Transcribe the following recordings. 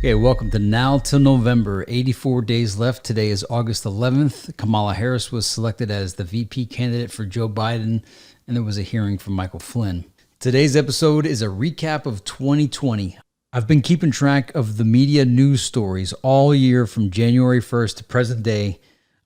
Okay, welcome to Now Till November. 84 days left. Today is August 11th. Kamala Harris was selected as the VP candidate for Joe Biden, and there was a hearing from Michael Flynn. Today's episode is a recap of 2020. I've been keeping track of the media news stories all year from January 1st to present day.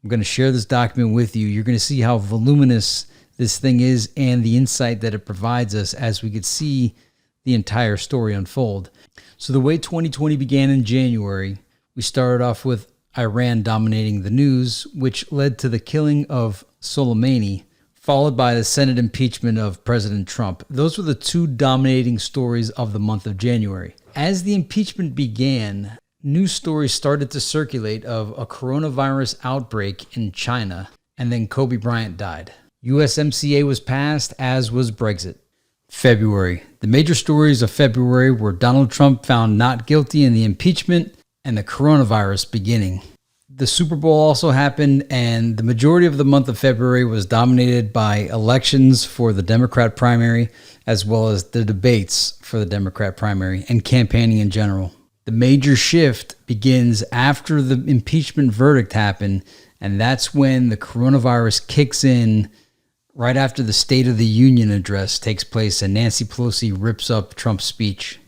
I'm going to share this document with you. You're going to see how voluminous this thing is and the insight that it provides us as we could see the entire story unfold. So the way 2020 began in January, we started off with Iran dominating the news, which led to the killing of Soleimani, followed by the Senate impeachment of President Trump. Those were the two dominating stories of the month of January. As the impeachment began, news stories started to circulate of a coronavirus outbreak in China, and then Kobe Bryant died. USMCA was passed, as was Brexit. February. The major stories of February were Donald Trump found not guilty in the impeachment and the coronavirus beginning. The Super Bowl also happened, and the majority of the month of February was dominated by elections for the Democrat primary, as well as the debates for the Democrat primary and campaigning in general. The major shift begins after the impeachment verdict happened, and that's when the coronavirus kicks in. Right after the State of the Union address takes place and Nancy Pelosi rips up Trump's speech.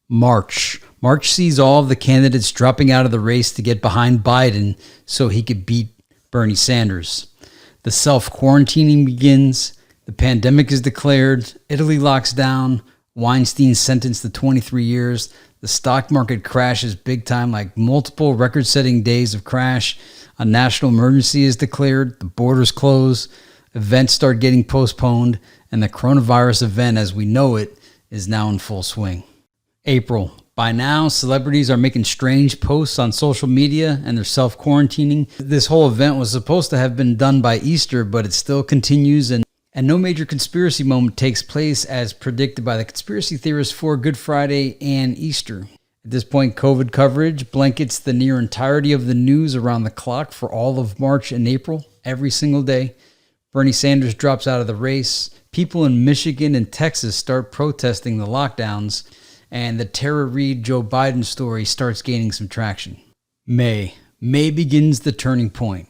March sees all of the candidates dropping out of the race to get behind Biden so he could beat Bernie Sanders. The self-quarantining begins. The pandemic is declared. Italy locks down. Weinstein sentenced to 23 years. The stock market crashes big time, like multiple record-setting days of crash. A national emergency is declared. The borders close. Events start getting postponed, and the coronavirus event as we know it is now in full swing. April. By now, celebrities are making strange posts on social media and they're self-quarantining. This whole event was supposed to have been done by Easter, but it still continues, and no major conspiracy moment takes place as predicted by the conspiracy theorists for Good Friday and Easter. At this point, COVID coverage blankets the near entirety of the news around the clock for all of March and April, every single day. Bernie Sanders drops out of the race. People in Michigan and Texas start protesting the lockdowns, and the Tara Reade Joe Biden story starts gaining some traction. May begins the turning point.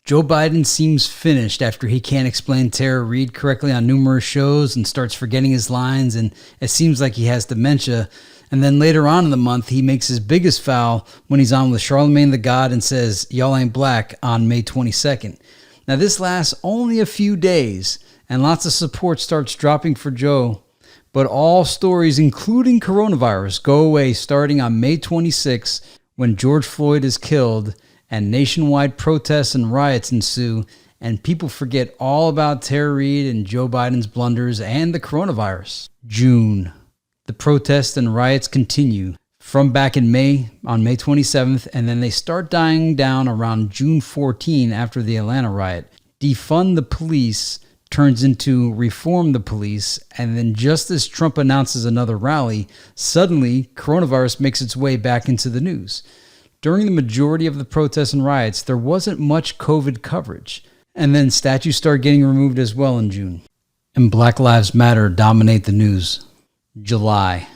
Joe Biden seems finished after he can't explain Tara Reade correctly on numerous shows and starts forgetting his lines, and it seems like he has dementia. And then later on in the month, he makes his biggest foul when he's on with Charlamagne the God and says, "Y'all ain't black" on May 22nd. Now, this lasts only a few days, and lots of support starts dropping for Joe. But all stories, including coronavirus, go away starting on May 26, when George Floyd is killed, and nationwide protests and riots ensue, and people forget all about Tara Reade and Joe Biden's blunders and the coronavirus. June. The protests and riots continue from back in May, on May 27th, and then they start dying down around June 14 after the Atlanta riot. Defund the police turns into reform the police, and then just as Trump announces another rally, suddenly coronavirus makes its way back into the news. During the majority of the protests and riots, there wasn't much COVID coverage, and then statues start getting removed as well in June. And Black Lives Matter dominate the news. July.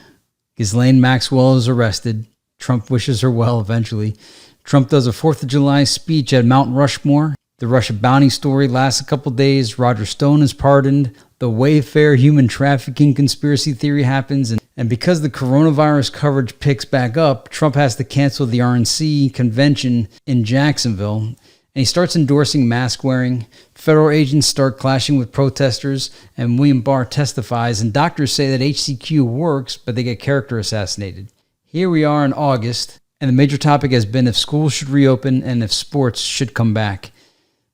Ghislaine Maxwell is arrested. Trump wishes her well eventually. Trump does a 4th of July speech at Mount Rushmore. The Russia bounty story lasts a couple days. Roger Stone is pardoned. The Wayfair human trafficking conspiracy theory happens. And because the coronavirus coverage picks back up, Trump has to cancel the RNC convention in Jacksonville. And he starts endorsing mask wearing. Federal agents start clashing with protesters, and William Barr testifies, and doctors say that HCQ works, but they get character assassinated. Here we are in August, and the major topic has been if schools should reopen and if sports should come back.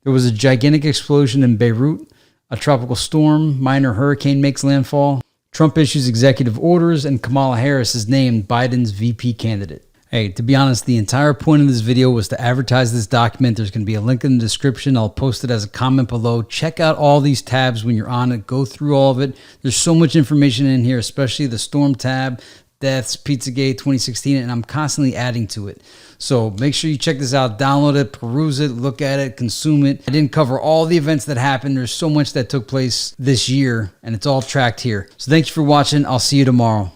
There was a gigantic explosion in Beirut, a tropical storm, minor hurricane makes landfall, Trump issues executive orders, and Kamala Harris is named Biden's VP candidate. Hey, to be honest, the entire point of this video was to advertise this document. There's going to be a link in the description. I'll post it as a comment below. Check out all these tabs when you're on it. Go through all of it. There's so much information in here, especially the Storm tab, deaths, Pizzagate 2016, and I'm constantly adding to it. So make sure you check this out, download it, peruse it, look at it, consume it. I didn't cover all the events that happened. There's so much that took place this year, and it's all tracked here. So thanks for watching. I'll see you tomorrow.